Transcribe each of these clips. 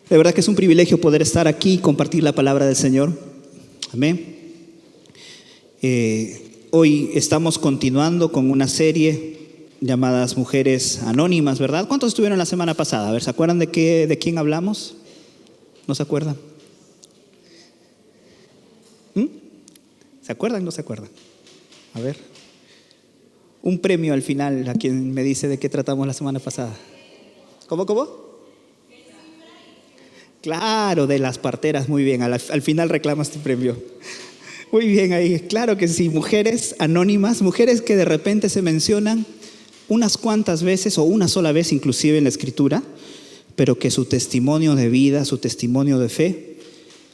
De verdad que es un privilegio poder estar aquí y compartir la palabra del Señor. Amén. Hoy estamos continuando con una serie llamadas Mujeres Anónimas, ¿verdad? ¿Cuántos estuvieron la semana pasada? A ver, ¿se acuerdan de quién hablamos? ¿No se acuerdan? ¿Se acuerdan o no se acuerdan? A ver. Un premio al final a quien me dice de qué tratamos la semana pasada. ¿Cómo? Claro, de las parteras, muy bien. Al final reclamas tu premio. Muy bien ahí, claro que sí. Mujeres anónimas, mujeres que de repente se mencionan unas cuantas veces o una sola vez inclusive en la Escritura, pero que su testimonio de vida, su testimonio de fe,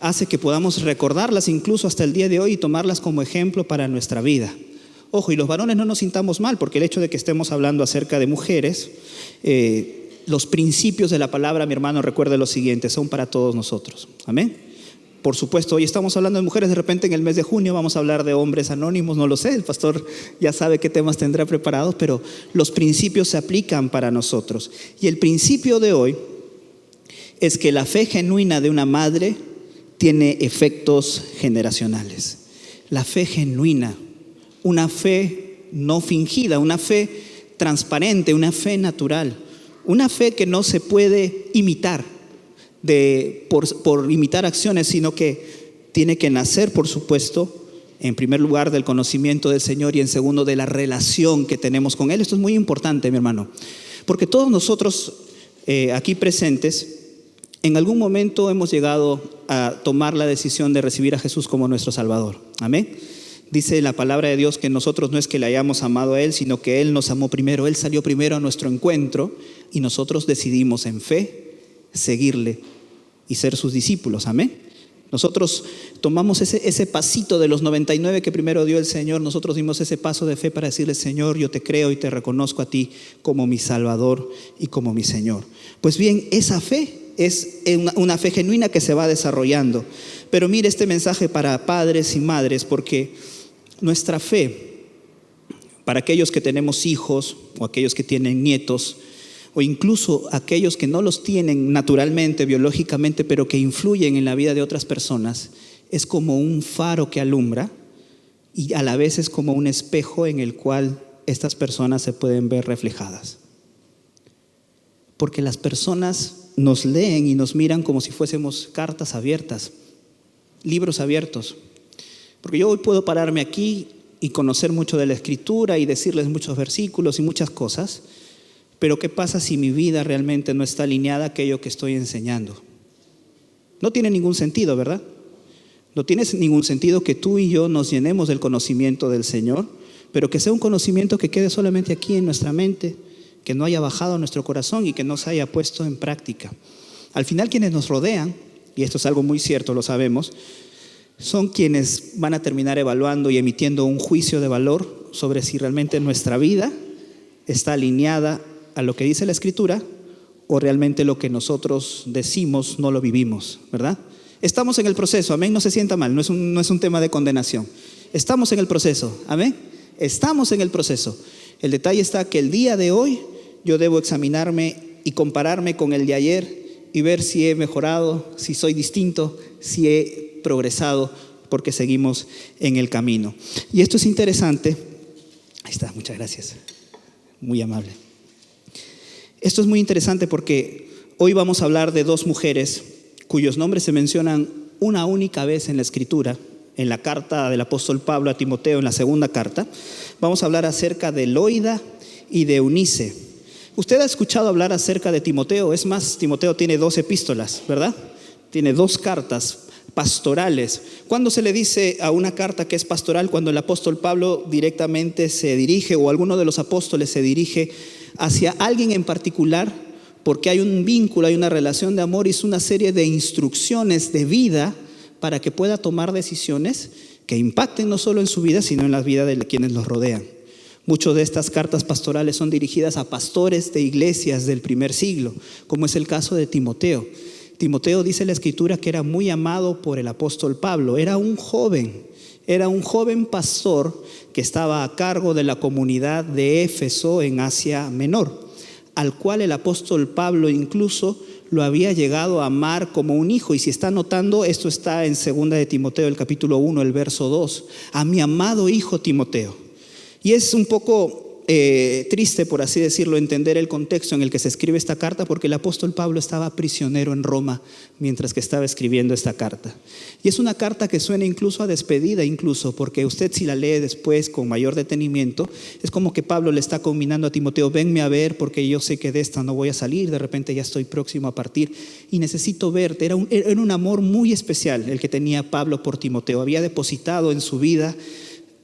hace que podamos recordarlas incluso hasta el día de hoy y tomarlas como ejemplo para nuestra vida. Ojo, y los varones no nos sintamos mal, porque el hecho de que estemos hablando acerca de mujeres, los principios de la palabra, mi hermano, recuerde lo siguiente, son para todos nosotros. Amén. Por supuesto, hoy estamos hablando de mujeres, de repente en el mes de junio vamos a hablar de hombres anónimos, no lo sé, el pastor ya sabe qué temas tendrá preparados, pero los principios se aplican para nosotros. Y el principio de hoy es que la fe genuina de una madre tiene efectos generacionales. La fe genuina, una fe no fingida, una fe transparente, una fe natural. Una fe que no se puede imitar por imitar acciones, sino que tiene que nacer, por supuesto, en primer lugar del conocimiento del Señor y en segundo de la relación que tenemos con Él. Esto es muy importante, mi hermano, porque todos nosotros aquí presentes en algún momento hemos llegado a tomar la decisión de recibir a Jesús como nuestro Salvador. Amén. Dice la palabra de Dios que nosotros no es que le hayamos amado a Él, sino que Él nos amó primero. Él salió primero a nuestro encuentro y nosotros decidimos en fe seguirle y ser sus discípulos. Amén. Nosotros tomamos ese pasito de los 99 que primero dio el Señor. Nosotros dimos ese paso de fe para decirle: Señor, yo te creo y te reconozco a ti como mi Salvador y como mi Señor. Pues bien, esa fe es una fe genuina que se va desarrollando. Pero mire este mensaje para padres y madres, porque nuestra fe, para aquellos que tenemos hijos o aquellos que tienen nietos o incluso aquellos que no los tienen naturalmente, biológicamente, pero que influyen en la vida de otras personas, es como un faro que alumbra y a la vez es como un espejo en el cual estas personas se pueden ver reflejadas. Porque las personas nos leen y nos miran como si fuésemos cartas abiertas, libros abiertos. Porque yo hoy puedo pararme aquí y conocer mucho de la Escritura y decirles muchos versículos y muchas cosas, pero ¿qué pasa si mi vida realmente no está alineada a aquello que estoy enseñando? No tiene ningún sentido, ¿verdad? No tiene ningún sentido que tú y yo nos llenemos del conocimiento del Señor, pero que sea un conocimiento que quede solamente aquí en nuestra mente, que no haya bajado a nuestro corazón y que no se haya puesto en práctica. Al final, quienes nos rodean, y esto es algo muy cierto, lo sabemos, son quienes van a terminar evaluando y emitiendo un juicio de valor sobre si realmente nuestra vida está alineada a lo que dice la Escritura o realmente lo que nosotros decimos no lo vivimos, ¿verdad? Estamos en el proceso, amén, no se sienta mal, no es un tema de condenación. Estamos en el proceso, amén, estamos en el proceso. El detalle está que el día de hoy yo debo examinarme y compararme con el de ayer y ver si he mejorado, si soy distinto, si he progresado, porque seguimos en el camino. Y esto es interesante. Ahí está, muchas gracias. Muy amable. Esto es muy interesante porque hoy vamos a hablar de dos mujeres cuyos nombres se mencionan una única vez en la Escritura, en la carta del apóstol Pablo a Timoteo, en la segunda carta. Vamos a hablar acerca de Loida y de Eunice. Usted ha escuchado hablar acerca de Timoteo. Es más, Timoteo tiene 2 epístolas, ¿verdad? Tiene 2 cartas pastorales. ¿Cuándo se le dice a una carta que es pastoral? Cuando el apóstol Pablo directamente se dirige, o alguno de los apóstoles se dirige hacia alguien en particular, porque hay un vínculo, hay una relación de amor y es una serie de instrucciones de vida para que pueda tomar decisiones que impacten no solo en su vida, sino en la vida de quienes los rodean. Muchas de estas cartas pastorales son dirigidas a pastores de iglesias del primer siglo, como es el caso de Timoteo. Timoteo, dice la Escritura, que era muy amado por el apóstol Pablo. Era un joven pastor que estaba a cargo de la comunidad de Éfeso en Asia Menor. al cual el apóstol Pablo incluso lo había llegado a amar como un hijo. Y si está notando, esto está en 2 de Timoteo, el capítulo 1, el verso 2. A mi amado hijo Timoteo. Y es un poco triste, por así decirlo, entender el contexto en el que se escribe esta carta, porque el apóstol Pablo estaba prisionero en Roma mientras que estaba escribiendo esta carta. Y es una carta que suena incluso a despedida, porque usted, si la lee después con mayor detenimiento, es como que Pablo le está combinando a Timoteo: venme a ver porque yo sé que de esta no voy a salir, de repente ya estoy próximo a partir y necesito verte. Era un amor muy especial el que tenía Pablo por Timoteo. Había depositado en su vida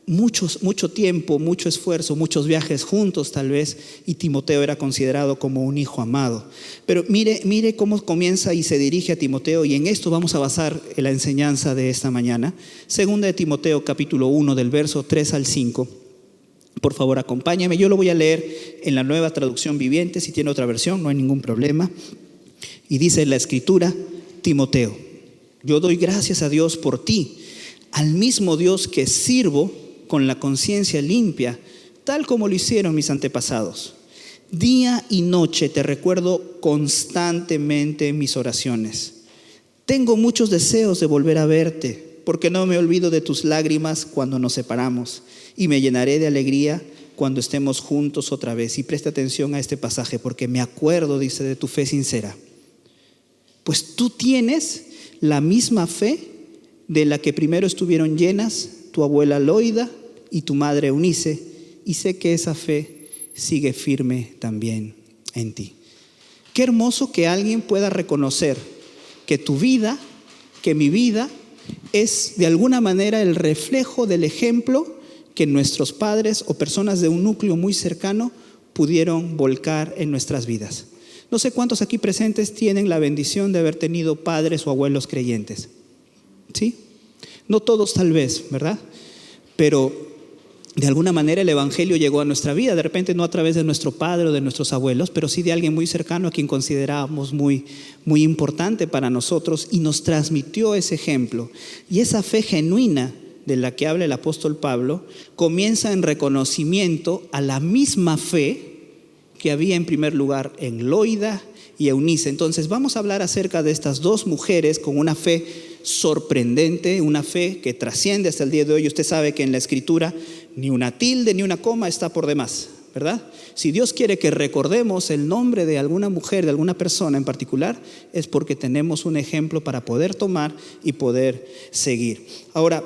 mucho tiempo, mucho esfuerzo, muchos viajes juntos tal vez, y Timoteo era considerado como un hijo amado. Pero mire cómo comienza y se dirige a Timoteo, y en esto vamos a basar la enseñanza de esta mañana. 2 de Timoteo capítulo 1 del verso 3 al 5. Por favor, acompáñame. Yo lo voy a leer en la Nueva Traducción Viviente. Si tiene otra versión, no hay ningún problema. Y dice la Escritura: Timoteo, yo doy gracias a Dios por ti, al mismo Dios que sirvo con la conciencia limpia, tal como lo hicieron mis antepasados. Día y noche te recuerdo constantemente en mis oraciones. Tengo muchos deseos de volver a verte, porque no me olvido de tus lágrimas cuando nos separamos, y me llenaré de alegría cuando estemos juntos otra vez. Y presta atención a este pasaje, porque me acuerdo, dice, de tu fe sincera. Pues tú tienes la misma fe de la que primero estuvieron llenas tu abuela Loida y tu madre Eunice, y sé que esa fe sigue firme también en ti. Qué hermoso que alguien pueda reconocer que tu vida, que mi vida, es de alguna manera el reflejo del ejemplo que nuestros padres o personas de un núcleo muy cercano pudieron volcar en nuestras vidas. No sé cuántos aquí presentes tienen la bendición de haber tenido padres o abuelos creyentes. ¿Sí? No todos tal vez, ¿verdad? Pero de alguna manera el evangelio llegó a nuestra vida, de repente no a través de nuestro padre o de nuestros abuelos, pero sí de alguien muy cercano a quien considerábamos muy importante para nosotros, y nos transmitió ese ejemplo. Y esa fe genuina de la que habla el apóstol Pablo comienza en reconocimiento a la misma fe que había en primer lugar en Loida y Eunice. Entonces vamos a hablar acerca de estas dos mujeres con una fe sorprendente, una fe que trasciende hasta el día de hoy. Usted sabe que en la Escritura ni una tilde ni una coma está por demás, ¿verdad? Si Dios quiere que recordemos el nombre de alguna mujer, de alguna persona en particular, es porque tenemos un ejemplo para poder tomar y poder seguir. Ahora,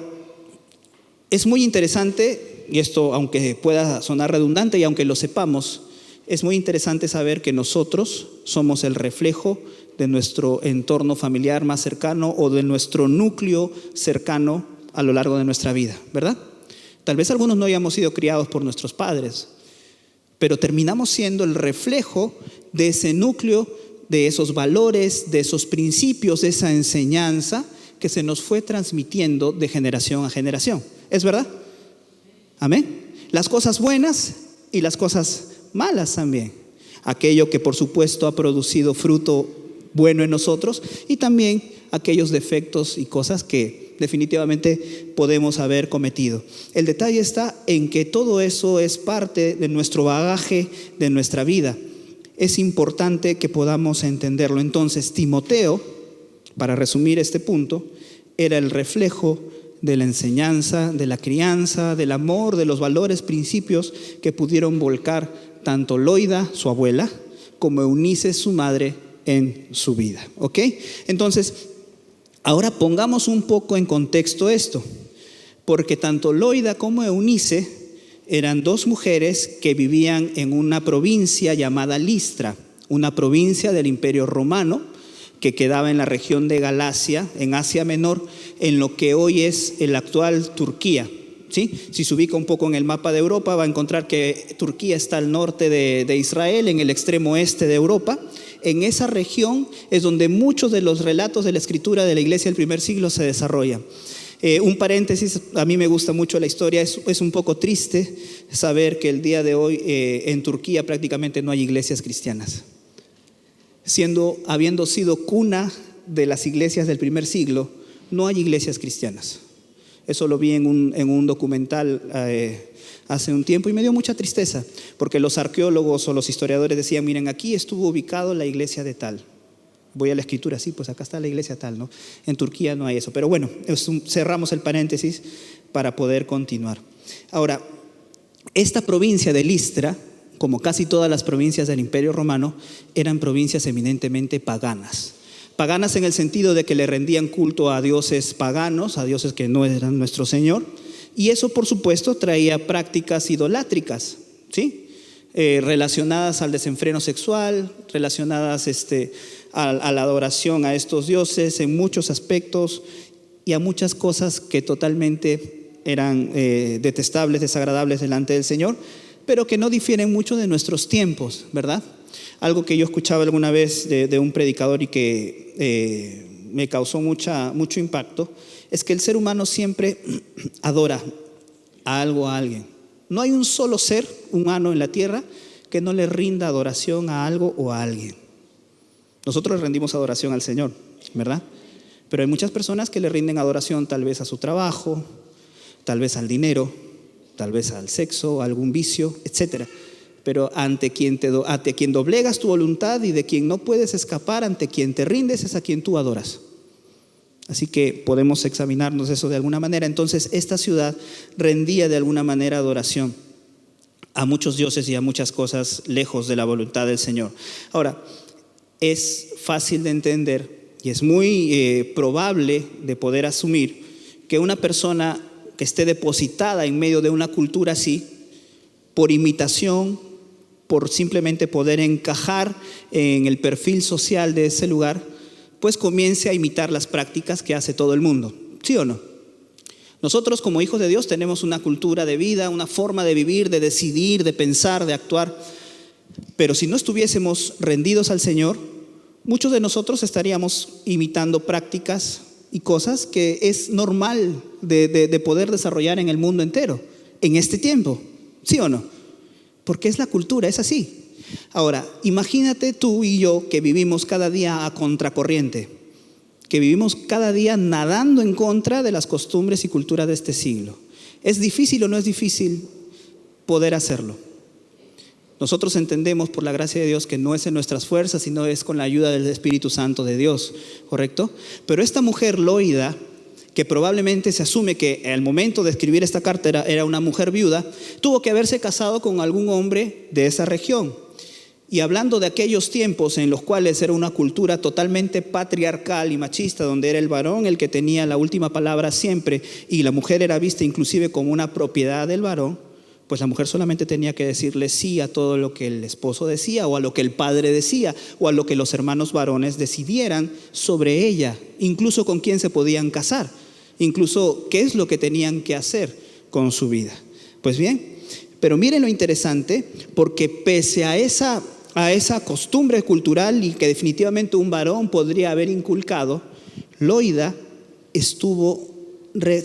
es muy interesante, y esto aunque pueda sonar redundante y aunque lo sepamos, es muy interesante saber que nosotros somos el reflejo de nuestro entorno familiar más cercano o de nuestro núcleo cercano a lo largo de nuestra vida, ¿verdad? Tal vez algunos no hayamos sido criados por nuestros padres, pero terminamos siendo el reflejo de ese núcleo, de esos valores, de esos principios, de esa enseñanza que se nos fue transmitiendo de generación a generación. ¿Es verdad? Amén. Las cosas buenas y las cosas malas también. Aquello que por supuesto ha producido fruto bueno en nosotros, y también aquellos defectos y cosas que definitivamente podemos haber cometido. El detalle está en que todo eso es parte de nuestro bagaje, de nuestra vida. Es importante que podamos entenderlo. Entonces, Timoteo, para resumir este punto, era el reflejo de la enseñanza, de la crianza, del amor, de los valores, principios que pudieron volcar tanto Loida, su abuela, como Eunice, su madre, en su vida. ¿Ok? Entonces, ahora pongamos un poco en contexto esto, porque tanto Loida como Eunice eran dos mujeres que vivían en una provincia llamada Listra, una provincia del Imperio Romano que quedaba en la región de Galacia, en Asia Menor, en lo que hoy es el actual Turquía. ¿Sí? Si se ubica un poco en el mapa de Europa, va a encontrar que Turquía está al norte de Israel, en el extremo este de Europa. En esa región es donde muchos de los relatos de la escritura de la iglesia del primer siglo se desarrollan. Un paréntesis, a mí me gusta mucho la historia, es un poco triste saber que el día de hoy en Turquía prácticamente no hay iglesias cristianas. Habiendo sido cuna de las iglesias del primer siglo, no hay iglesias cristianas. Eso lo vi en un documental hace un tiempo y me dio mucha tristeza, porque los arqueólogos o los historiadores decían, miren, aquí estuvo ubicado la iglesia de tal. Voy a la escritura, sí, pues acá está la iglesia tal, ¿no? En Turquía no hay eso. Pero bueno, cerramos el paréntesis para poder continuar. Ahora, esta provincia de Listra, como casi todas las provincias del Imperio Romano, eran provincias eminentemente paganas. Paganas en el sentido de que le rendían culto a dioses paganos, a dioses que no eran nuestro Señor. Y eso, por supuesto, traía prácticas idolátricas, ¿sí? Relacionadas al desenfreno sexual, relacionadas a la adoración a estos dioses en muchos aspectos y a muchas cosas que totalmente eran detestables, desagradables delante del Señor, pero que no difieren mucho de nuestros tiempos, ¿verdad? Algo que yo escuchaba alguna vez de un predicador y que me causó mucho impacto, es que el ser humano siempre adora a algo, a alguien. No hay un solo ser humano en la tierra que no le rinda adoración a algo o a alguien. Nosotros le rendimos adoración al Señor, ¿verdad? Pero hay muchas personas que le rinden adoración tal vez a su trabajo, tal vez al dinero, tal vez al sexo, a algún vicio, etcétera. Pero ante quien doblegas tu voluntad y de quien no puedes escapar, ante quien te rindes, es a quien tú adoras. Así que podemos examinarnos eso de alguna manera. Entonces, esta ciudad rendía de alguna manera adoración a muchos dioses y a muchas cosas lejos de la voluntad del Señor. Ahora, es fácil de entender y es muy probable de poder asumir que una persona que esté depositada en medio de una cultura así, por imitación, por simplemente poder encajar en el perfil social de ese lugar, pues comience a imitar las prácticas que hace todo el mundo. ¿Sí o no? Nosotros como hijos de Dios tenemos una cultura de vida, una forma de vivir, de decidir, de pensar, de actuar. Pero si no estuviésemos rendidos al Señor, muchos de nosotros estaríamos imitando prácticas y cosas que es normal de poder desarrollar en el mundo entero, en este tiempo. ¿Sí o no? Porque es la cultura, es así. Ahora, imagínate tú y yo que vivimos cada día a contracorriente, que vivimos cada día nadando en contra de las costumbres y culturas de este siglo. ¿Es difícil o no es difícil poder hacerlo? Nosotros entendemos por la gracia de Dios que no es en nuestras fuerzas, sino es con la ayuda del Espíritu Santo de Dios, ¿correcto? Pero esta mujer Loida, que probablemente se asume que al momento de escribir esta carta era una mujer viuda, tuvo que haberse casado con algún hombre de esa región. Y hablando de aquellos tiempos en los cuales era una cultura totalmente patriarcal y machista, donde era el varón el que tenía la última palabra siempre y la mujer era vista inclusive como una propiedad del varón, pues la mujer solamente tenía que decirle sí a todo lo que el esposo decía o a lo que el padre decía o a lo que los hermanos varones decidieran sobre ella, incluso con quién se podían casar, incluso qué es lo que tenían que hacer con su vida. Pues bien, pero miren lo interesante, porque pese a esa costumbre cultural y que definitivamente un varón podría haber inculcado, Loida estuvo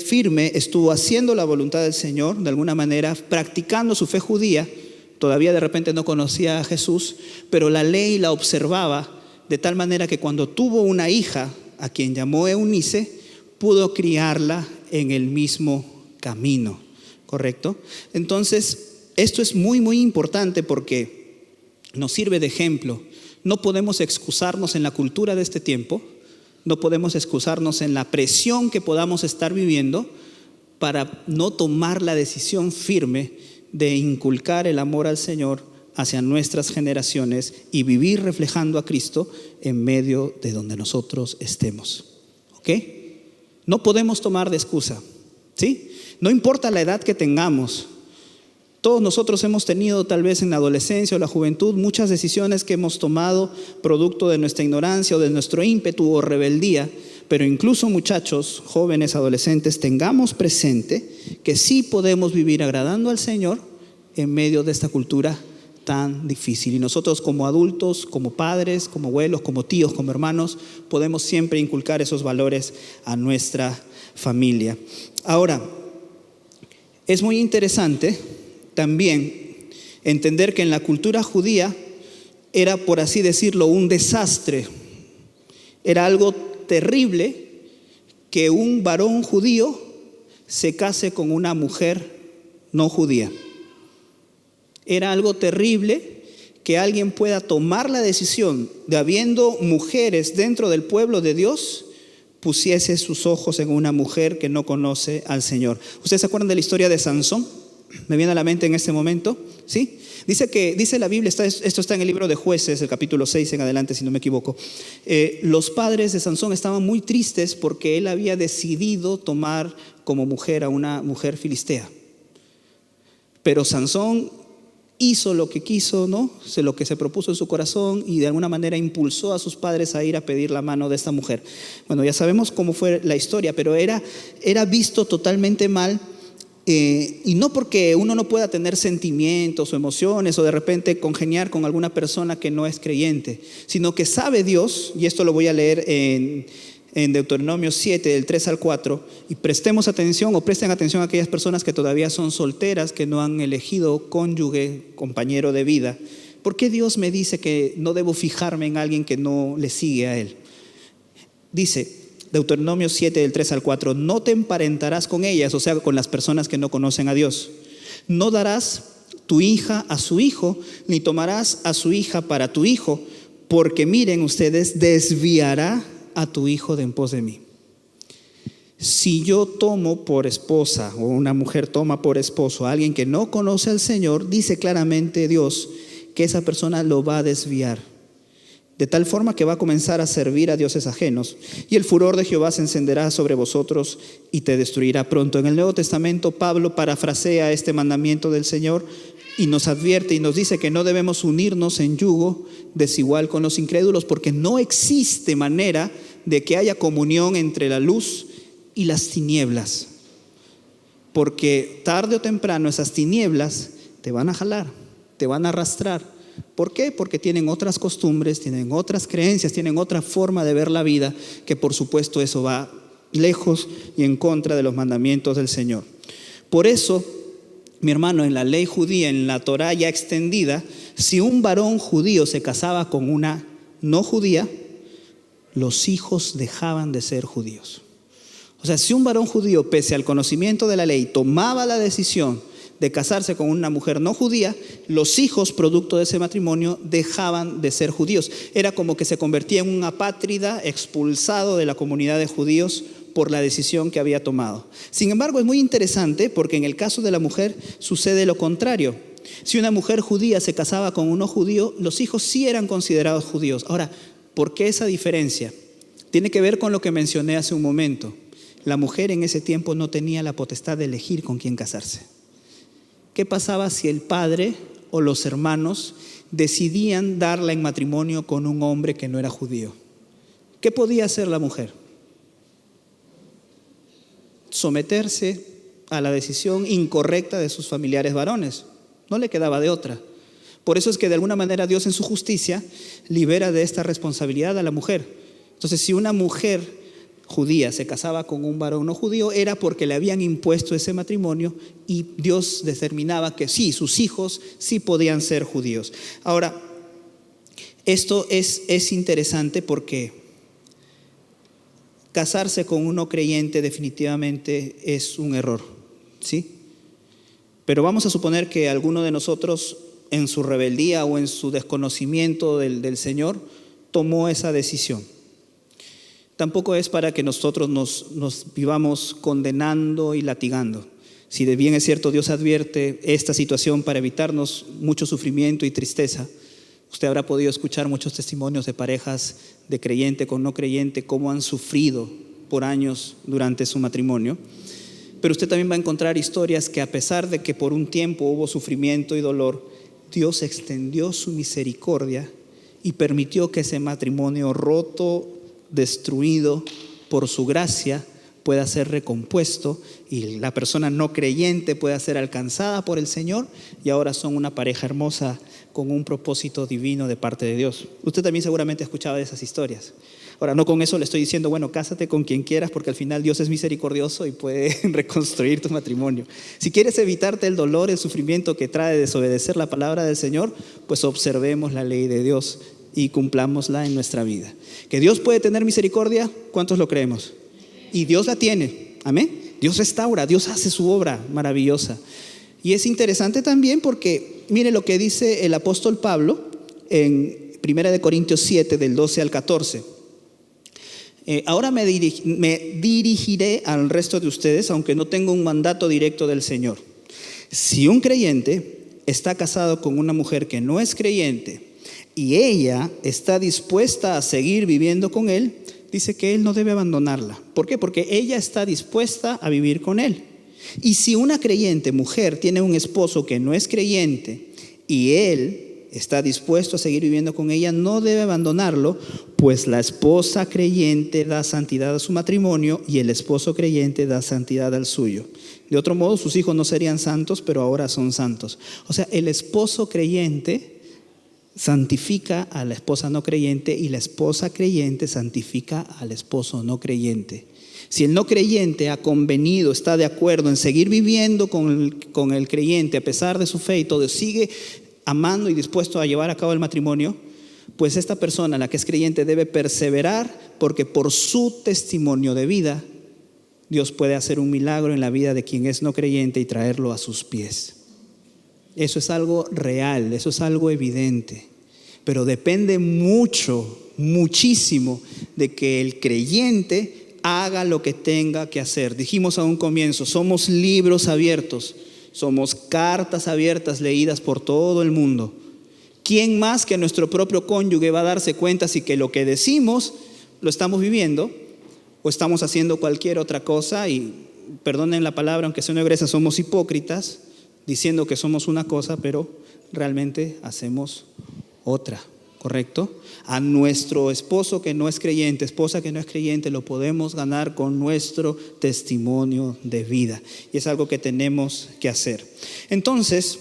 firme, estuvo haciendo la voluntad del Señor, de alguna manera practicando su fe judía. Todavía de repente no conocía a Jesús, pero la ley la observaba de tal manera que cuando tuvo una hija, a quien llamó Eunice, pudo criarla en el mismo camino, ¿correcto? Entonces, esto es muy, muy importante porque nos sirve de ejemplo. No podemos excusarnos en la cultura de este tiempo, no podemos excusarnos en la presión que podamos estar viviendo para no tomar la decisión firme de inculcar el amor al Señor hacia nuestras generaciones y vivir reflejando a Cristo en medio de donde nosotros estemos. ¿Ok? No podemos tomar de excusa, ¿sí? No importa la edad que tengamos. Todos nosotros hemos tenido tal vez en la adolescencia o la juventud muchas decisiones que hemos tomado producto de nuestra ignorancia o de nuestro ímpetu o rebeldía, pero incluso muchachos, jóvenes, adolescentes, tengamos presente que sí podemos vivir agradando al Señor en medio de esta cultura tan difícil. Y nosotros como adultos, como padres, como abuelos, como tíos, como hermanos, podemos siempre inculcar esos valores a nuestra familia. Ahora, es muy interesante también entender que en la cultura judía era, por así decirlo, un desastre. Era algo terrible que un varón judío se case con una mujer no judía. Era algo terrible que alguien pueda tomar la decisión de, habiendo mujeres dentro del pueblo de Dios, pusiese sus ojos en una mujer que no conoce al Señor. ¿Ustedes se acuerdan de la historia de Sansón? Me viene a la mente en este momento, ¿sí? Dice la Biblia, esto está en el libro de Jueces, el capítulo 6 en adelante, si no me equivoco. Los padres de Sansón estaban muy tristes porque él había decidido tomar como mujer a una mujer filistea. Pero Sansón hizo lo que quiso, ¿no? Lo que se propuso en su corazón, y de alguna manera impulsó a sus padres a ir a pedir la mano de esta mujer. Bueno, ya sabemos cómo fue la historia, pero era visto totalmente mal. Y no porque uno no pueda tener sentimientos o emociones o de repente congeniar con alguna persona que no es creyente, sino que sabe Dios, y esto lo voy a leer en Deuteronomio 7, del 3 al 4, y prestemos atención o presten atención a aquellas personas que todavía son solteras, que no han elegido cónyuge, compañero de vida. ¿Por qué Dios me dice que no debo fijarme en alguien que no le sigue a Él? Dice Deuteronomio 7, del 3 al 4, no te emparentarás con ellas, o sea, con las personas que no conocen a Dios. No darás tu hija a su hijo, ni tomarás a su hija para tu hijo, porque miren ustedes, desviará a tu hijo de en pos de mí. Si yo tomo por esposa, o una mujer toma por esposo a alguien que no conoce al Señor, dice claramente Dios que esa persona lo va a desviar, de tal forma que va a comenzar a servir a dioses ajenos, y el furor de Jehová se encenderá sobre vosotros y te destruirá pronto. En el Nuevo Testamento, Pablo parafrasea este mandamiento del Señor y nos advierte y nos dice que no debemos unirnos en yugo desigual con los incrédulos, porque no existe manera de que haya comunión entre la luz y las tinieblas, porque tarde o temprano esas tinieblas te van a jalar, te van a arrastrar. ¿Por qué? Porque tienen otras costumbres, tienen otras creencias, tienen otra forma de ver la vida, que por supuesto eso va lejos y en contra de los mandamientos del Señor. Por eso, mi hermano, en la ley judía, en la Torá ya extendida, si un varón judío se casaba con una no judía, los hijos dejaban de ser judíos. O sea, si un varón judío, pese al conocimiento de la ley, tomaba la decisión de casarse con una mujer no judía, los hijos producto de ese matrimonio dejaban de ser judíos. Era como que se convertía en un apátrida, expulsado de la comunidad de judíos por la decisión que había tomado. Sin embargo, es muy interesante porque en el caso de la mujer sucede lo contrario. Si una mujer judía se casaba con un no judío, los hijos sí eran considerados judíos. Ahora, ¿por qué esa diferencia? Tiene que ver con lo que mencioné hace un momento. La mujer en ese tiempo no tenía la potestad de elegir con quién casarse. ¿Qué pasaba si el padre o los hermanos decidían darla en matrimonio con un hombre que no era judío? ¿Qué podía hacer la mujer? Someterse a la decisión incorrecta de sus familiares varones. No le quedaba de otra. Por eso es que de alguna manera Dios en su justicia libera de esta responsabilidad a la mujer. Entonces, si una mujer judía se casaba con un varón no judío, era porque le habían impuesto ese matrimonio y Dios determinaba que sí, sus hijos sí podían ser judíos. Ahora, esto es interesante porque casarse con un no creyente definitivamente es un error, ¿sí? Pero vamos a suponer que alguno de nosotros en su rebeldía o en su desconocimiento del Señor tomó esa decisión. Tampoco es para que nosotros nos vivamos condenando y latigando. Si de bien es cierto, Dios advierte esta situación para evitarnos mucho sufrimiento y tristeza. Usted habrá podido escuchar muchos testimonios de parejas de creyente con no creyente, cómo han sufrido por años durante su matrimonio. Pero usted también va a encontrar historias que, a pesar de que por un tiempo hubo sufrimiento y dolor, Dios extendió su misericordia y permitió que ese matrimonio roto, destruido por su gracia, pueda ser recompuesto y la persona no creyente pueda ser alcanzada por el Señor, y ahora son una pareja hermosa con un propósito divino de parte de Dios. Usted también seguramente ha escuchado de esas historias. Ahora, no con eso le estoy diciendo, bueno, cásate con quien quieras, porque al final Dios es misericordioso y puede reconstruir tu matrimonio. Si quieres evitarte el dolor, el sufrimiento que trae desobedecer la palabra del Señor, pues observemos la ley de Dios y cumplámosla en nuestra vida. Que Dios puede tener misericordia, ¿cuántos lo creemos? Y Dios la tiene, amén. Dios restaura, Dios hace su obra maravillosa. Y es interesante también porque mire lo que dice el apóstol Pablo en 1 Corintios 7, del 12 al 14. Ahora me dirigiré al resto de ustedes, aunque no tengo un mandato directo del Señor. Si un creyente está casado con una mujer que no es creyente y ella está dispuesta a seguir viviendo con él, dice que él no debe abandonarla. ¿Por qué? Porque ella está dispuesta a vivir con él. Y si una creyente mujer tiene un esposo que no es creyente y él está dispuesto a seguir viviendo con ella, no debe abandonarlo, pues la esposa creyente da santidad a su matrimonio y el esposo creyente da santidad al suyo. De otro modo, sus hijos no serían santos, pero ahora son santos. O sea, el esposo creyente santifica a la esposa no creyente y la esposa creyente santifica al esposo no creyente. Si el no creyente ha convenido, está de acuerdo en seguir viviendo con el creyente a pesar de su fe y todo, sigue amando y dispuesto a llevar a cabo el matrimonio, pues esta persona, la que es creyente, debe perseverar, porque por su testimonio de vida Dios puede hacer un milagro en la vida de quien es no creyente y traerlo a sus pies. Eso es algo real, eso es algo evidente, pero depende muchísimo de que el creyente haga lo que tenga que hacer. Dijimos a un comienzo, somos libros abiertos, somos cartas abiertas leídas por todo el mundo. ¿Quién más que nuestro propio cónyuge va a darse cuenta si que lo que decimos lo estamos viviendo o estamos haciendo cualquier otra cosa? Y perdonen la palabra, aunque sea una egresa, somos hipócritas diciendo que somos una cosa, pero realmente hacemos otra, ¿correcto? A nuestro esposo que no es creyente, esposa que no es creyente, lo podemos ganar con nuestro testimonio de vida. Y es algo que tenemos que hacer. Entonces,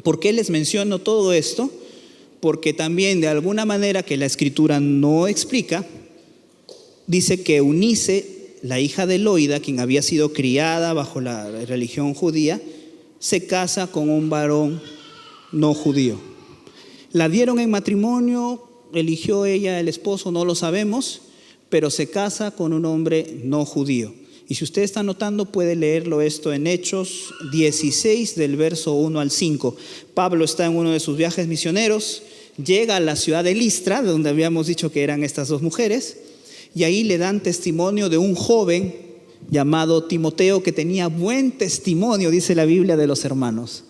¿por qué les menciono todo esto? Porque también de alguna manera que la Escritura no explica, dice que Eunice, la hija de Loida, quien había sido criada bajo la religión judía, se casa con un varón no judío. La dieron en matrimonio, eligió ella el esposo, no lo sabemos, pero se casa con un hombre no judío. Y si usted está notando, puede leerlo esto en Hechos 16, del verso 1 al 5. Pablo está en uno de sus viajes misioneros, llega a la ciudad de Listra, donde habíamos dicho que eran estas dos mujeres, y ahí le dan testimonio de un joven llamado Timoteo que tenía buen testimonio, dice la Biblia, de los hermanos.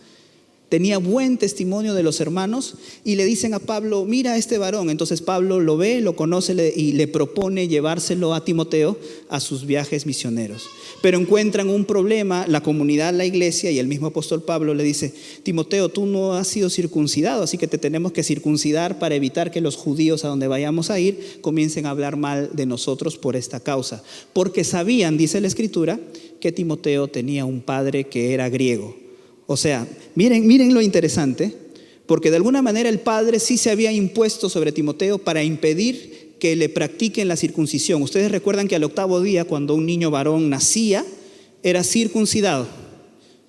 Tenía buen testimonio de los hermanos y le dicen a Pablo, mira a este varón. Entonces Pablo lo ve, lo conoce y le propone llevárselo a Timoteo a sus viajes misioneros. Pero encuentran un problema, la comunidad, la iglesia, y el mismo apóstol Pablo le dice, Timoteo, tú no has sido circuncidado, así que te tenemos que circuncidar para evitar que los judíos a donde vayamos a ir comiencen a hablar mal de nosotros por esta causa. Porque sabían, dice la Escritura, que Timoteo tenía un padre que era griego. O sea, miren lo interesante, porque de alguna manera el padre sí se había impuesto sobre Timoteo para impedir que le practiquen la circuncisión. Ustedes recuerdan que al 8º día, cuando un niño varón nacía, era circuncidado.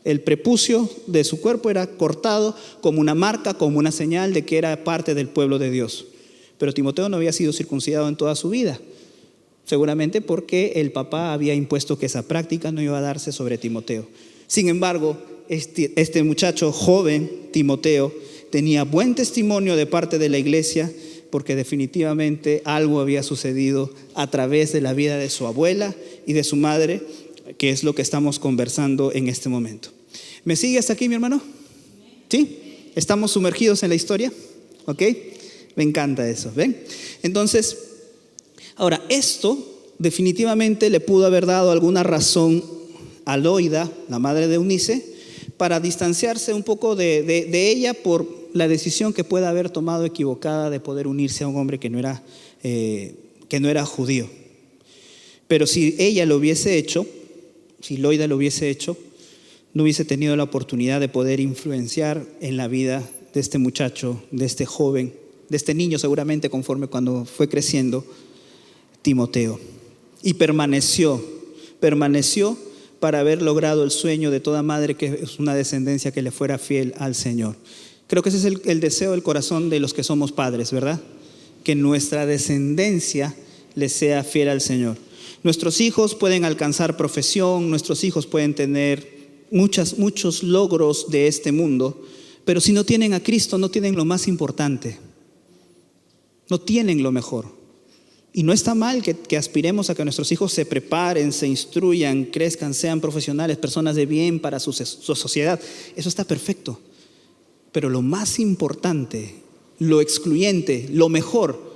El prepucio de su cuerpo era cortado como una marca, como una señal de que era parte del pueblo de Dios. Pero Timoteo no había sido circuncidado en toda su vida, seguramente porque el papá había impuesto que esa práctica no iba a darse sobre Timoteo. Sin embargo, este muchacho joven, Timoteo, tenía buen testimonio de parte de la iglesia, porque definitivamente algo había sucedido a través de la vida de su abuela y de su madre, que es lo que estamos conversando en este momento. ¿Me sigue hasta aquí, mi hermano? ¿Sí? ¿Estamos sumergidos en la historia? ¿Ok? Me encanta eso, ¿ven? Entonces, ahora, esto definitivamente le pudo haber dado alguna razón a Loida, la madre de Eunice, para distanciarse un poco de ella por la decisión que pueda haber tomado equivocada de poder unirse a un hombre que no era judío. Pero si ella lo hubiese hecho, si Loida lo hubiese hecho, no hubiese tenido la oportunidad de poder influenciar en la vida de este muchacho, de este joven, de este niño seguramente conforme cuando fue creciendo, Timoteo. Y permaneció para haber logrado el sueño de toda madre, que es una descendencia que le fuera fiel al Señor. Creo que ese es el deseo del corazón de los que somos padres, ¿verdad? Que nuestra descendencia le sea fiel al Señor. Nuestros hijos pueden alcanzar profesión, nuestros hijos pueden tener muchos logros de este mundo, pero si no tienen a Cristo, no tienen lo más importante, no tienen lo mejor. Y no está mal que aspiremos a que nuestros hijos se preparen, se instruyan, crezcan, sean profesionales, personas de bien para su sociedad. Eso está perfecto. Pero lo más importante, lo excluyente, lo mejor,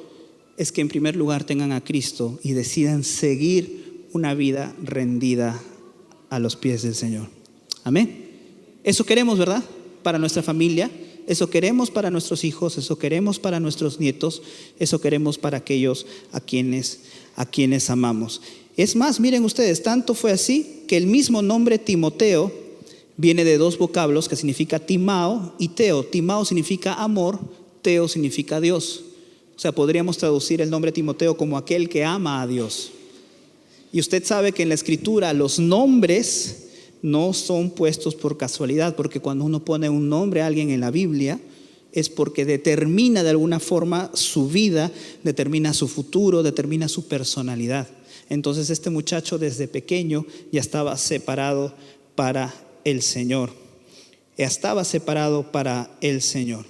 es que en primer lugar tengan a Cristo y decidan seguir una vida rendida a los pies del Señor. Amén. Eso queremos, ¿verdad? Para nuestra familia, eso queremos para nuestros hijos, eso queremos para nuestros nietos, eso queremos para aquellos a quienes amamos. Es más, miren ustedes, tanto fue así que el mismo nombre Timoteo viene de dos vocablos que significa timao y teo. Timao significa amor, teo significa Dios. O sea, podríamos traducir el nombre Timoteo como aquel que ama a Dios. Y usted sabe que en la Escritura los nombres no son puestos por casualidad, porque cuando uno pone un nombre a alguien en la Biblia es porque determina de alguna forma su vida, determina su futuro, determina su personalidad. Entonces este muchacho desde pequeño ya estaba separado para el Señor. Estaba separado para el Señor.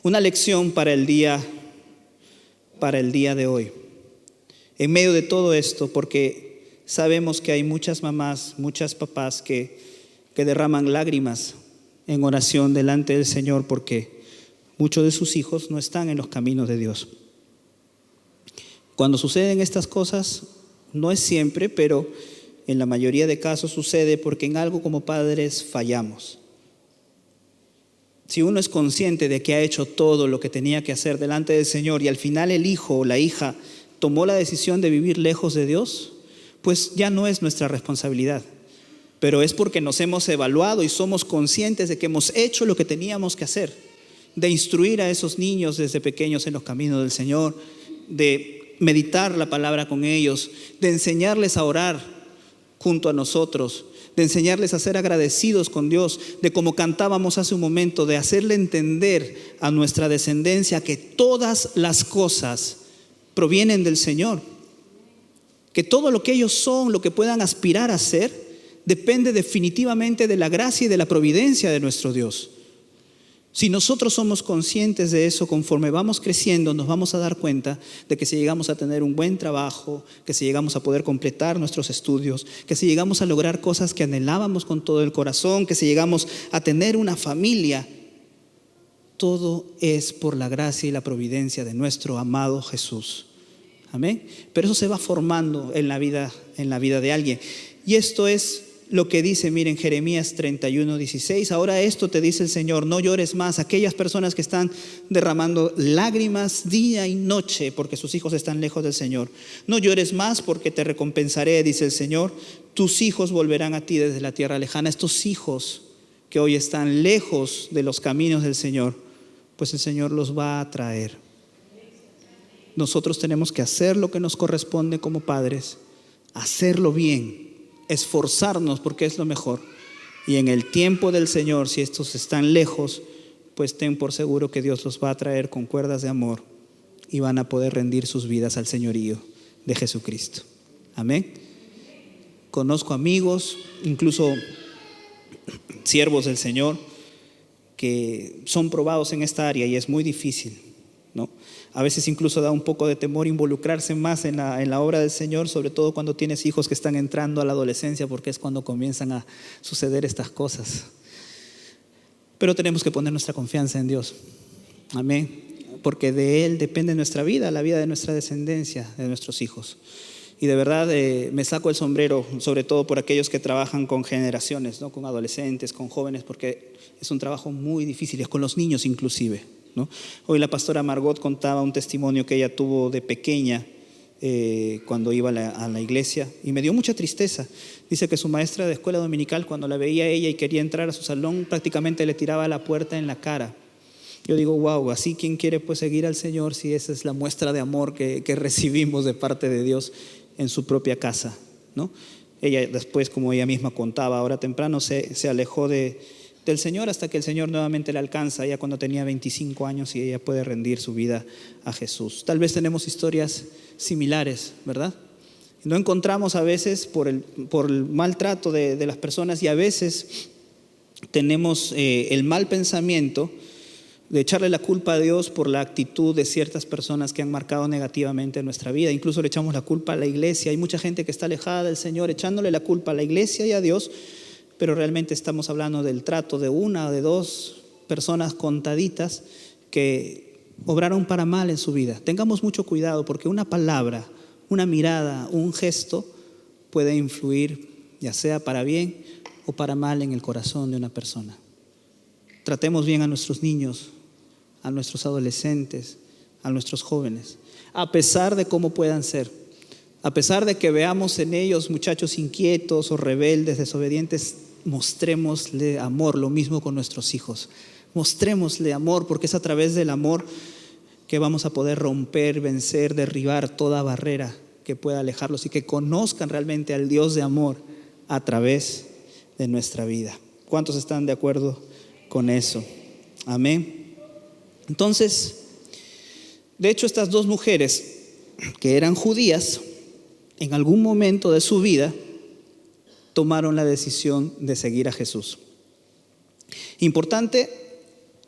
Una lección para el día de hoy. En medio de todo esto, porque sabemos que hay muchas mamás, muchas papás que derraman lágrimas en oración delante del Señor porque muchos de sus hijos no están en los caminos de Dios. Cuando suceden estas cosas, no es siempre, pero en la mayoría de casos sucede porque en algo como padres fallamos. Si uno es consciente de que ha hecho todo lo que tenía que hacer delante del Señor y al final el hijo o la hija tomó la decisión de vivir lejos de Dios, pues ya no es nuestra responsabilidad. Pero es porque nos hemos evaluado y somos conscientes de que hemos hecho lo que teníamos que hacer, de instruir a esos niños desde pequeños en los caminos del Señor, de meditar la palabra con ellos, de enseñarles a orar junto a nosotros, de enseñarles a ser agradecidos con Dios, de como cantábamos hace un momento, de hacerle entender a nuestra descendencia que todas las cosas provienen del Señor, que todo lo que ellos son, lo que puedan aspirar a ser, depende definitivamente de la gracia y de la providencia de nuestro Dios. Si nosotros somos conscientes de eso, conforme vamos creciendo, nos vamos a dar cuenta de que si llegamos a tener un buen trabajo, que si llegamos a poder completar nuestros estudios, que si llegamos a lograr cosas que anhelábamos con todo el corazón, que si llegamos a tener una familia, todo es por la gracia y la providencia de nuestro amado Jesús. Amén. Pero eso se va formando en la vida de alguien. Y esto es lo que dice, miren, Jeremías 31:16. Ahora esto te dice el Señor: no llores más. Aquellas personas que están derramando lágrimas día y noche porque sus hijos están lejos del Señor. No llores más porque te recompensaré, dice el Señor. Tus hijos volverán a ti desde la tierra lejana. Estos hijos que hoy están lejos de los caminos del Señor, pues el Señor los va a traer. Nosotros tenemos que hacer lo que nos corresponde como padres, hacerlo bien, esforzarnos porque es lo mejor. Y en el tiempo del Señor, si estos están lejos, pues ten por seguro que Dios los va a traer con cuerdas de amor y van a poder rendir sus vidas al señorío de Jesucristo. Amén. Conozco amigos, incluso siervos del Señor, que son probados en esta área y es muy difícil, ¿no? A veces incluso da un poco de temor involucrarse más en la obra del Señor, sobre todo cuando tienes hijos que están entrando a la adolescencia, porque es cuando comienzan a suceder estas cosas. Pero tenemos que poner nuestra confianza en Dios. Amén. Porque de Él depende nuestra vida, la vida de nuestra descendencia, de nuestros hijos. Y de verdad me saco el sombrero, sobre todo por aquellos que trabajan con generaciones, ¿no? Con adolescentes, con jóvenes, porque es un trabajo muy difícil, es con los niños inclusive, ¿no? Hoy la pastora Margot contaba un testimonio que ella tuvo de pequeña cuando iba a la iglesia, y me dio mucha tristeza. Dice que su maestra de escuela dominical, cuando la veía a ella y quería entrar a su salón, prácticamente le tiraba la puerta en la cara. Yo digo, wow, así ¿quién quiere pues seguir al Señor si esa es la muestra de amor que recibimos de parte de Dios en su propia casa, ¿no? Ella después, como ella misma contaba, ahora temprano se alejó del Señor hasta que el Señor nuevamente la alcanza, ya cuando tenía 25 años, y ella puede rendir su vida a Jesús. Tal vez tenemos historias similares, ¿verdad? No encontramos a veces por el maltrato de las personas, y a veces tenemos el mal pensamiento de echarle la culpa a Dios por la actitud de ciertas personas que han marcado negativamente nuestra vida. Incluso le echamos la culpa a la iglesia. Hay mucha gente que está alejada del Señor echándole la culpa a la iglesia y a Dios, pero realmente estamos hablando del trato de una o de dos personas contaditas que obraron para mal en su vida. Tengamos mucho cuidado, porque una palabra, una mirada, un gesto puede influir, ya sea para bien o para mal, en el corazón de una persona. Tratemos bien a nuestros niños, a nuestros adolescentes, a nuestros jóvenes, a pesar de cómo puedan ser, a pesar de que veamos en ellos muchachos inquietos o rebeldes, desobedientes. Mostrémosle amor. Lo mismo con nuestros hijos. Mostrémosle amor, porque es a través del amor que vamos a poder romper, vencer, derribar toda barrera que pueda alejarlos, y que conozcan realmente al Dios de amor a través de nuestra vida. ¿Cuántos están de acuerdo con eso? Amén. Entonces, de hecho, estas dos mujeres que eran judías, en algún momento de su vida tomaron la decisión de seguir a Jesús. Importante,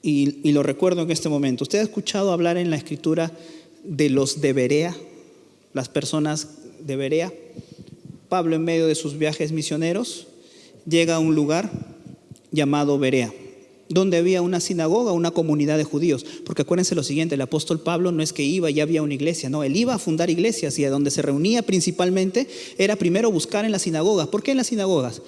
y lo recuerdo en este momento. ¿Usted ha escuchado hablar en la Escritura de los de Berea? Las personas de Berea. Pablo, en medio de sus viajes misioneros, llega a un lugar llamado Berea, donde había una sinagoga, una comunidad de judíos. Porque acuérdense lo siguiente, el apóstol Pablo no es que iba y ya había una iglesia, no, él iba a fundar iglesias, y a donde se reunía principalmente era primero buscar en las sinagogas. ¿Por qué en las sinagogas?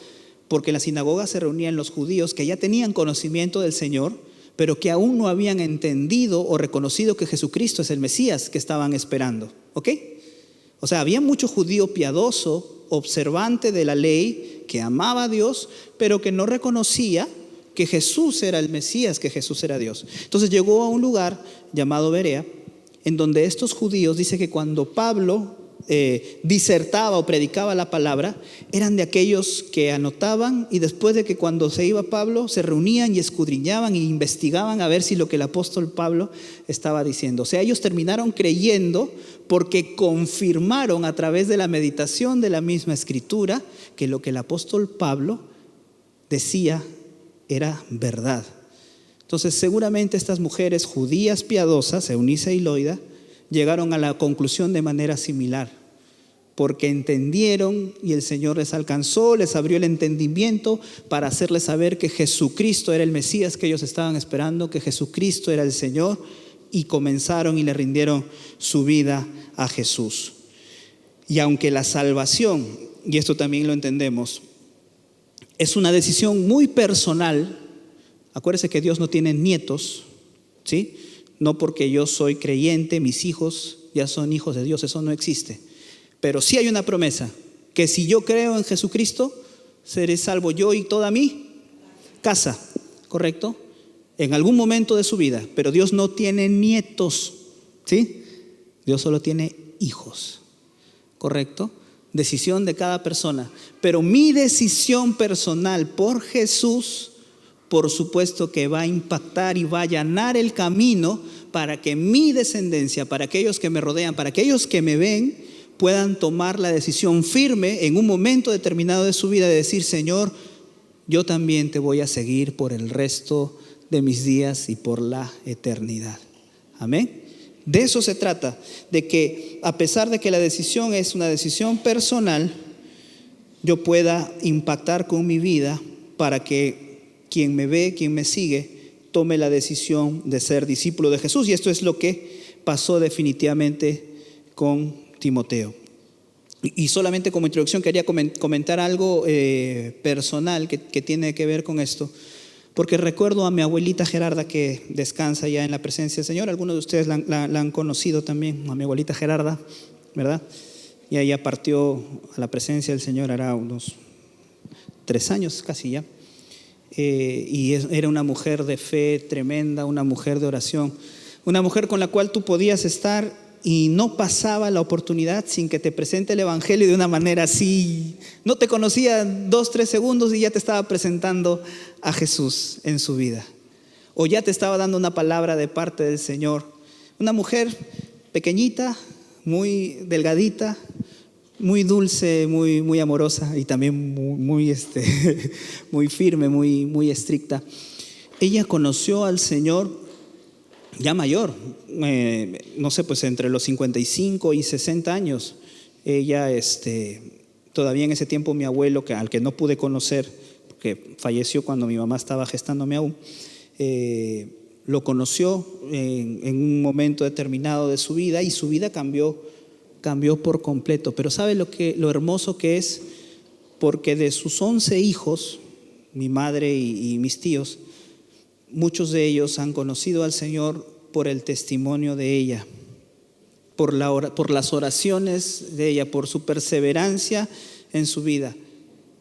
Porque en las sinagogas se reunían los judíos que ya tenían conocimiento del Señor, pero que aún no habían entendido o reconocido que Jesucristo es el Mesías que estaban esperando. ¿Ok? O sea, había mucho judío piadoso, observante de la ley, que amaba a Dios, pero que no reconocía que Jesús era el Mesías, que Jesús era Dios. Entonces llegó a un lugar llamado Berea, en donde estos judíos, dice que cuando Pablo disertaba o predicaba la palabra, eran de aquellos que anotaban, y después de que cuando se iba Pablo, se reunían y escudriñaban e investigaban a ver si lo que el apóstol Pablo estaba diciendo. O sea, ellos terminaron creyendo porque confirmaron a través de la meditación de la misma Escritura que lo que el apóstol Pablo decía era verdad. Entonces, seguramente estas mujeres judías piadosas, Eunice y Loida, llegaron a la conclusión de manera similar, porque entendieron y el Señor les alcanzó, les abrió el entendimiento para hacerles saber que Jesucristo era el Mesías que ellos estaban esperando, que Jesucristo era el Señor, y comenzaron y le rindieron su vida a Jesús. Y aunque la salvación, y esto también lo entendemos, es una decisión muy personal. Acuérdese que Dios no tiene nietos, ¿sí? No porque yo soy creyente, mis hijos ya son hijos de Dios, eso no existe. Pero sí hay una promesa, que si yo creo en Jesucristo, seré salvo yo y toda mi casa, ¿correcto? En algún momento de su vida. Pero Dios no tiene nietos, ¿sí? Dios solo tiene hijos, ¿correcto? Decisión de cada persona. Pero mi decisión personal por Jesús, por supuesto que va a impactar y va a allanar el camino para que mi descendencia, para aquellos que me rodean, para aquellos que me ven, puedan tomar la decisión firme en un momento determinado de su vida de decir: Señor, yo también te voy a seguir por el resto de mis días y por la eternidad. Amén. De eso se trata, de que a pesar de que la decisión es una decisión personal, yo pueda impactar con mi vida para que quien me ve, quien me sigue, tome la decisión de ser discípulo de Jesús. Y esto es lo que pasó definitivamente con Timoteo. Y solamente como introducción quería comentar algo personal que tiene que ver con esto, porque recuerdo a mi abuelita Gerarda, que descansa ya en la presencia del Señor. Algunos de ustedes la han conocido también, a mi abuelita Gerarda, ¿verdad? Y ella partió a la presencia del Señor hará unos 3 años casi ya. Era una mujer de fe tremenda, una mujer de oración, una mujer con la cual tú podías estar y no pasaba la oportunidad sin que te presente el Evangelio de una manera así. No te conocía 2-3 segundos y ya te estaba presentando a Jesús en su vida, o ya te estaba dando una palabra de parte del Señor. Una mujer pequeñita, muy delgadita, muy dulce, muy amorosa y también muy firme, muy estricta. Ella conoció al Señor ya mayor, no sé, pues entre los 55 y 60 años. Ella, todavía en ese tiempo mi abuelo, al que no pude conocer, porque falleció cuando mi mamá estaba gestándome aún, lo conoció en un momento determinado de su vida y su vida cambió por completo. Pero ¿sabe lo hermoso que es? Porque de sus 11 hijos, mi madre y mis tíos, muchos de ellos han conocido al Señor por el testimonio de ella, por las oraciones de ella, por su perseverancia en su vida.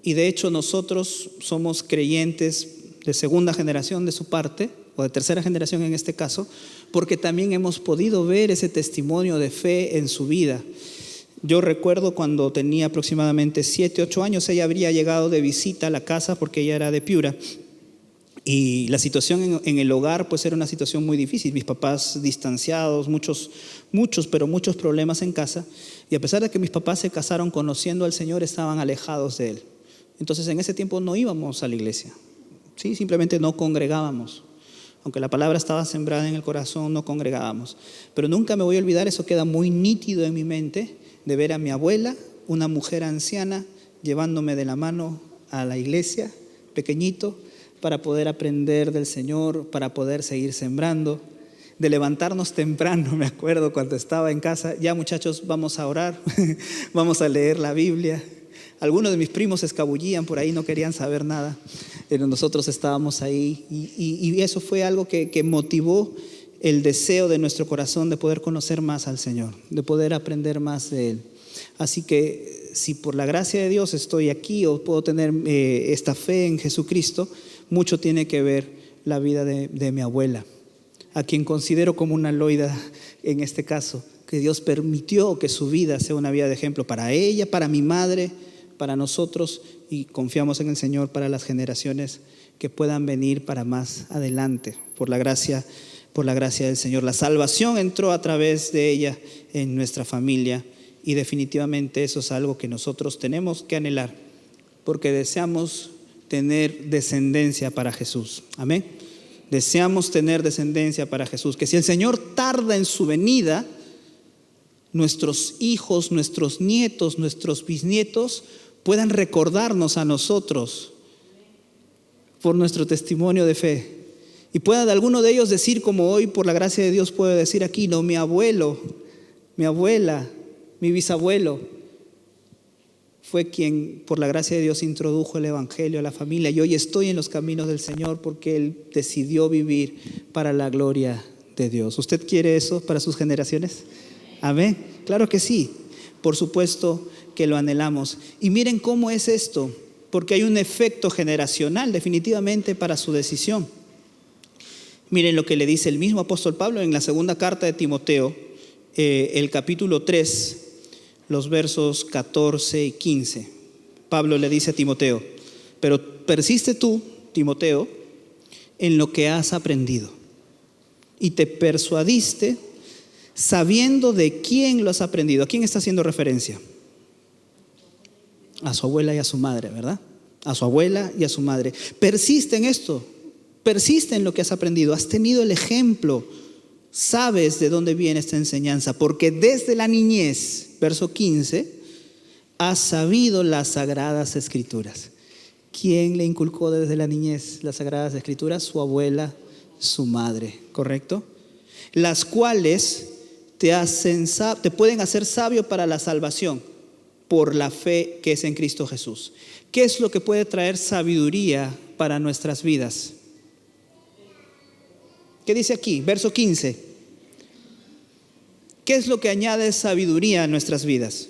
Y de hecho nosotros somos creyentes de segunda generación de su parte, o de tercera generación en este caso, porque también hemos podido ver ese testimonio de fe en su vida. Yo recuerdo cuando tenía aproximadamente 7, 8 años, ella habría llegado de visita a la casa porque ella era de Piura. Y la situación en el hogar pues era una situación muy difícil. Mis papás distanciados, muchos problemas en casa. Y a pesar de que mis papás se casaron conociendo al Señor, estaban alejados de Él. Entonces en ese tiempo no íbamos a la iglesia, ¿sí? Simplemente no congregábamos. Aunque la palabra estaba sembrada en el corazón, no congregábamos. Pero nunca me voy a olvidar, eso queda muy nítido en mi mente, de ver a mi abuela, una mujer anciana, llevándome de la mano a la iglesia, pequeñito, para poder aprender del Señor, para poder seguir sembrando, de levantarnos temprano. Me acuerdo cuando estaba en casa, ya muchachos, vamos a orar, vamos a leer la Biblia. Algunos de mis primos se escabullían por ahí, no querían saber nada, pero nosotros estábamos ahí y eso fue algo que motivó el deseo de nuestro corazón de poder conocer más al Señor, de poder aprender más de Él. Así que si por la gracia de Dios estoy aquí o puedo tener esta fe en Jesucristo, mucho tiene que ver la vida de mi abuela, a quien considero como una loida en este caso, que Dios permitió que su vida sea una vida de ejemplo para ella, para mi madre, para nosotros, y confiamos en el Señor para las generaciones que puedan venir para más adelante, por la gracia del Señor. La salvación entró a través de ella en nuestra familia y definitivamente eso es algo que nosotros tenemos que anhelar, porque deseamos tener descendencia para Jesús. Amén. Deseamos tener descendencia para Jesús, que si el Señor tarda en su venida, nuestros hijos, nuestros nietos, nuestros bisnietos puedan recordarnos a nosotros por nuestro testimonio de fe y pueda de alguno de ellos decir, como hoy por la gracia de Dios puedo decir aquí, no, mi abuelo, mi abuela, mi bisabuelo fue quien por la gracia de Dios introdujo el evangelio a la familia y hoy estoy en los caminos del Señor porque Él decidió vivir para la gloria de Dios. ¿Usted quiere eso para sus generaciones? Amén. Claro que sí, por supuesto que lo anhelamos. Y miren cómo es esto, porque hay un efecto generacional definitivamente para su decisión. Miren lo que le dice el mismo apóstol Pablo en la segunda carta de Timoteo, el capítulo 3, los versos 14 y 15. Pablo le dice a Timoteo, pero persiste tú, Timoteo, en lo que has aprendido y te persuadiste sabiendo de quién lo has aprendido. ¿A quién está haciendo referencia? A su abuela y a su madre, ¿verdad? A su abuela y a su madre. Persiste en esto, persiste en lo que has aprendido. Has tenido el ejemplo, sabes de dónde viene esta enseñanza, porque desde la niñez, verso 15, has sabido las Sagradas Escrituras. ¿Quién le inculcó desde la niñez las Sagradas Escrituras? Su abuela, su madre, ¿correcto? Las cuales te pueden hacer sabio para la salvación por la fe que es en Cristo Jesús. ¿Qué es lo que puede traer sabiduría para nuestras vidas? ¿Qué dice aquí? Verso 15. ¿Qué es lo que añade sabiduría a nuestras vidas?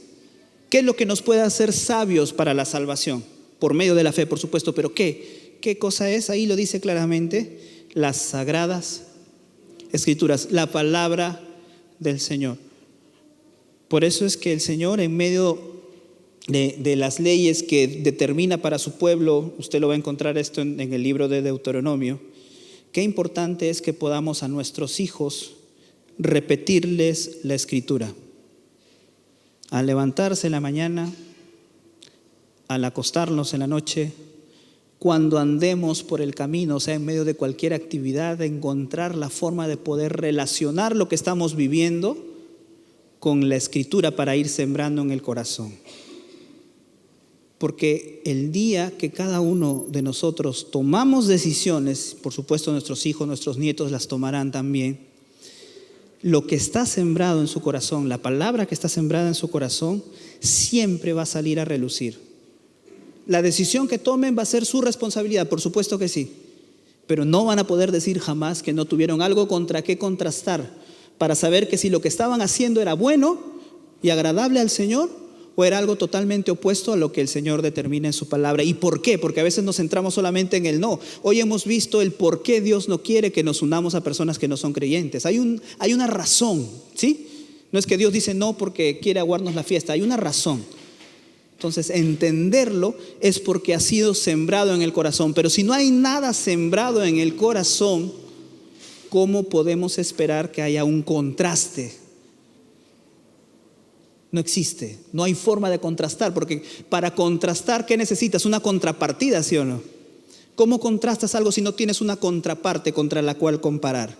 ¿Qué es lo que nos puede hacer sabios para la salvación? Por medio de la fe, por supuesto, pero ¿qué cosa es? Ahí lo dice claramente, las Sagradas Escrituras, la palabra del Señor. Por eso es que el Señor, en medio de las leyes que determina para su pueblo, usted lo va a encontrar esto en el libro de Deuteronomio, qué importante es que podamos a nuestros hijos repetirles la Escritura. Al levantarse en la mañana, al acostarnos en la noche, cuando andemos por el camino, o sea, en medio de cualquier actividad, de encontrar la forma de poder relacionar lo que estamos viviendo con la Escritura para ir sembrando en el corazón. Porque el día que cada uno de nosotros tomamos decisiones, por supuesto nuestros hijos, nuestros nietos las tomarán también, lo que está sembrado en su corazón, la palabra que está sembrada en su corazón, siempre va a salir a relucir. La decisión que tomen va a ser su responsabilidad, por supuesto que sí, pero no van a poder decir jamás que no tuvieron algo contra qué contrastar para saber que si lo que estaban haciendo era bueno y agradable al Señor o era algo totalmente opuesto a lo que el Señor determina en su palabra. ¿Y por qué? Porque a veces nos centramos solamente en el no. Hoy hemos visto el por qué Dios no quiere que nos unamos a personas que no son creyentes. Hay una razón, ¿sí? No es que Dios dice no porque quiere aguarnos la fiesta, hay una razón. Entonces, entenderlo es porque ha sido sembrado en el corazón. Pero si no hay nada sembrado en el corazón, ¿cómo podemos esperar que haya un contraste? No existe, no hay forma de contrastar, porque para contrastar, ¿qué necesitas? Una contrapartida, ¿sí o no? ¿Cómo contrastas algo si no tienes una contraparte contra la cual comparar?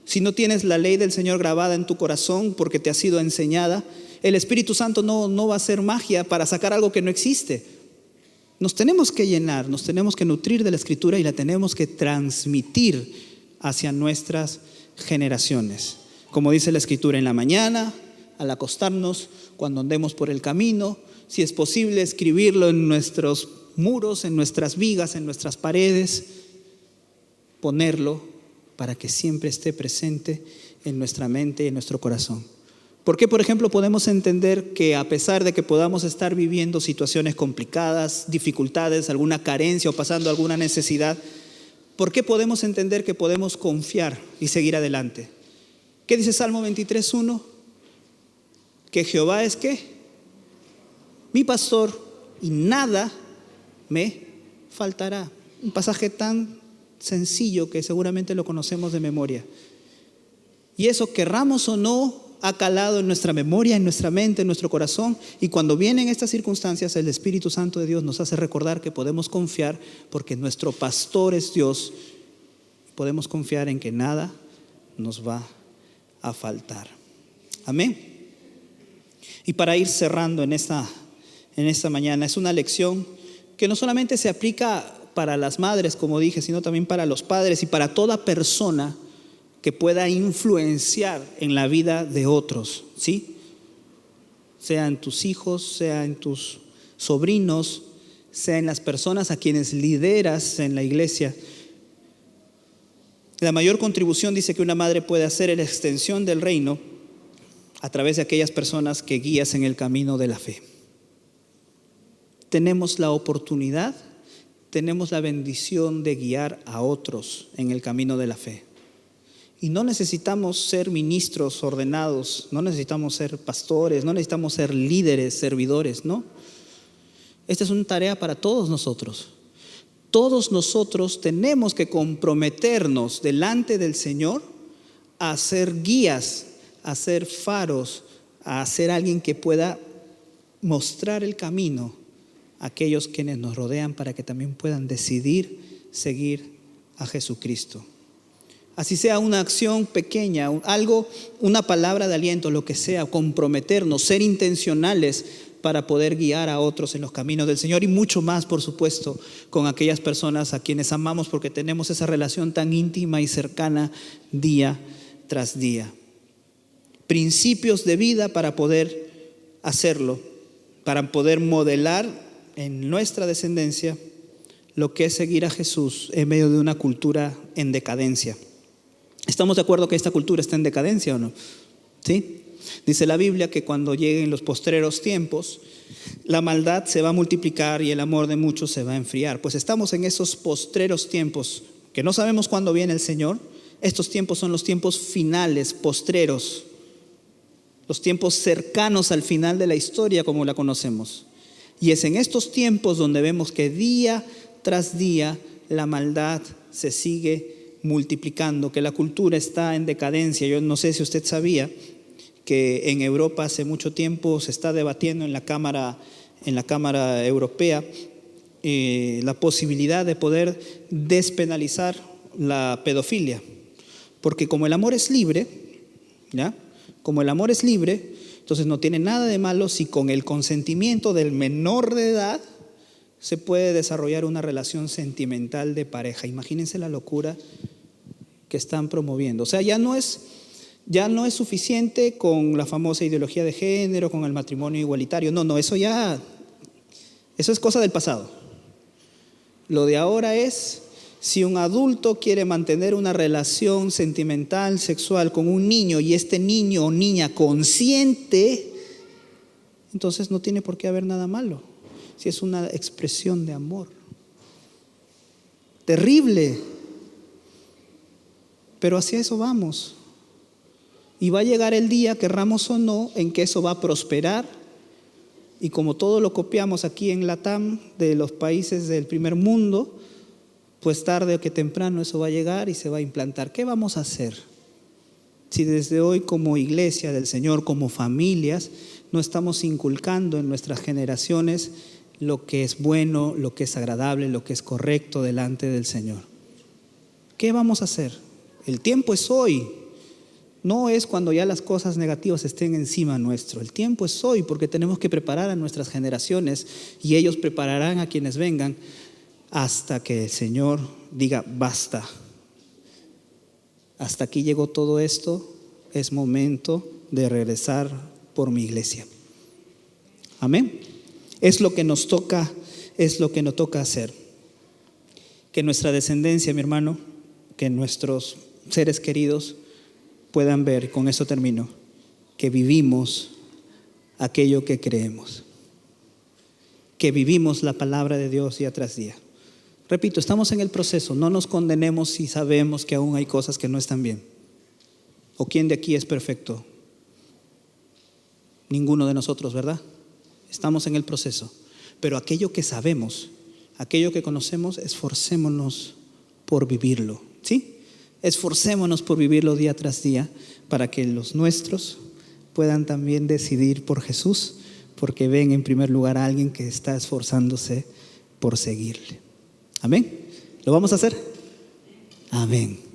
Si no tienes la ley del Señor grabada en tu corazón porque te ha sido enseñada, el Espíritu Santo no va a hacer magia para sacar algo que no existe. Nos tenemos que llenar, nos tenemos que nutrir de la Escritura y la tenemos que transmitir hacia nuestras generaciones. Como dice la Escritura, en la mañana, al acostarnos, cuando andemos por el camino, si es posible escribirlo en nuestros muros, en nuestras vigas, en nuestras paredes, ponerlo para que siempre esté presente en nuestra mente y en nuestro corazón. ¿Por qué, por ejemplo, podemos entender que a pesar de que podamos estar viviendo situaciones complicadas, dificultades, alguna carencia o pasando alguna necesidad, por qué podemos entender que podemos confiar y seguir adelante? ¿Qué dice Salmo 23:1? Que Jehová es ¿qué? Mi pastor y nada me faltará. Un pasaje tan sencillo que seguramente lo conocemos de memoria. Y eso, querramos o no, ha calado en nuestra memoria, en nuestra mente, en nuestro corazón. Y cuando vienen estas circunstancias, el Espíritu Santo de Dios nos hace recordar que podemos confiar porque nuestro pastor es Dios. Podemos confiar en que nada nos va a faltar. Amén. Y para ir cerrando en esta mañana, es una lección que no solamente se aplica para las madres, como dije, sino también para los padres y para toda persona que pueda influenciar en la vida de otros, ¿sí? Sea en tus hijos, sea en tus sobrinos, sea en las personas a quienes lideras en la iglesia. La mayor contribución, dice, que una madre puede hacer es la extensión del reino a través de aquellas personas que guías en el camino de la fe. Tenemos la oportunidad, tenemos la bendición de guiar a otros en el camino de la fe. Y no necesitamos ser ministros ordenados, no necesitamos ser pastores, no necesitamos ser líderes, servidores, ¿no? Esta es una tarea para todos nosotros. Todos nosotros tenemos que comprometernos delante del Señor a ser guías, a ser faros, a ser alguien que pueda mostrar el camino a aquellos quienes nos rodean para que también puedan decidir seguir a Jesucristo. Así sea una acción pequeña, algo, una palabra de aliento, lo que sea, comprometernos, ser intencionales para poder guiar a otros en los caminos del Señor y mucho más, por supuesto, con aquellas personas a quienes amamos porque tenemos esa relación tan íntima y cercana día tras día. Principios de vida para poder hacerlo, para poder modelar en nuestra descendencia lo que es seguir a Jesús en medio de una cultura en decadencia. ¿Estamos de acuerdo que esta cultura está en decadencia o no? ¿Sí? Dice la Biblia que cuando lleguen los postreros tiempos, la maldad se va a multiplicar y el amor de muchos se va a enfriar. Pues estamos en esos postreros tiempos que no sabemos cuándo viene el Señor. Estos tiempos son los tiempos finales, postreros, los tiempos cercanos al final de la historia como la conocemos. Y es en estos tiempos donde vemos que día tras día la maldad se sigue multiplicando, que la cultura está en decadencia. Yo no sé si usted sabía que en Europa hace mucho tiempo se está debatiendo en la Cámara Europea, la posibilidad de poder despenalizar la pedofilia. Porque como el amor es libre, ¿ya? Como el amor es libre, entonces no tiene nada de malo si con el consentimiento del menor de edad se puede desarrollar una relación sentimental de pareja. Imagínense la locura que están promoviendo. O sea, ya no es suficiente con la famosa ideología de género, con el matrimonio igualitario. No, eso es cosa del pasado. Lo de ahora es, si un adulto quiere mantener una relación sentimental, sexual con un niño y este niño o niña consiente, entonces no tiene por qué haber nada malo, si es una expresión de amor. Terrible, pero hacia eso vamos. Y va a llegar el día, querramos o no, en que eso va a prosperar. Y como todo lo copiamos aquí en Latam, de los países del primer mundo, pues tarde o que temprano eso va a llegar y se va a implantar. ¿Qué vamos a hacer si desde hoy como iglesia del Señor, como familias, no estamos inculcando en nuestras generaciones lo que es bueno, lo que es agradable, lo que es correcto delante del Señor? ¿Qué vamos a hacer? El tiempo es hoy. No es cuando ya las cosas negativas estén encima nuestro. El tiempo es hoy, porque tenemos que preparar a nuestras generaciones y ellos prepararán a quienes vengan hasta que el Señor diga basta. Hasta aquí llegó todo esto, es momento de regresar por mi iglesia. Amén. Es lo que nos toca hacer. Que nuestra descendencia, mi hermano, que nuestros seres queridos puedan ver, con eso termino, que vivimos aquello que creemos, que vivimos la palabra de Dios día tras día. Repito, estamos en el proceso, no nos condenemos si sabemos que aún hay cosas que no están bien. ¿O quién de aquí es perfecto? Ninguno de nosotros, ¿verdad? Estamos en el proceso, pero aquello que sabemos, aquello que conocemos, esforcémonos por vivirlo, ¿sí? Esforcémonos por vivirlo día tras día para que los nuestros puedan también decidir por Jesús, porque ven en primer lugar a alguien que está esforzándose por seguirle. Amén. ¿Lo vamos a hacer? Amén.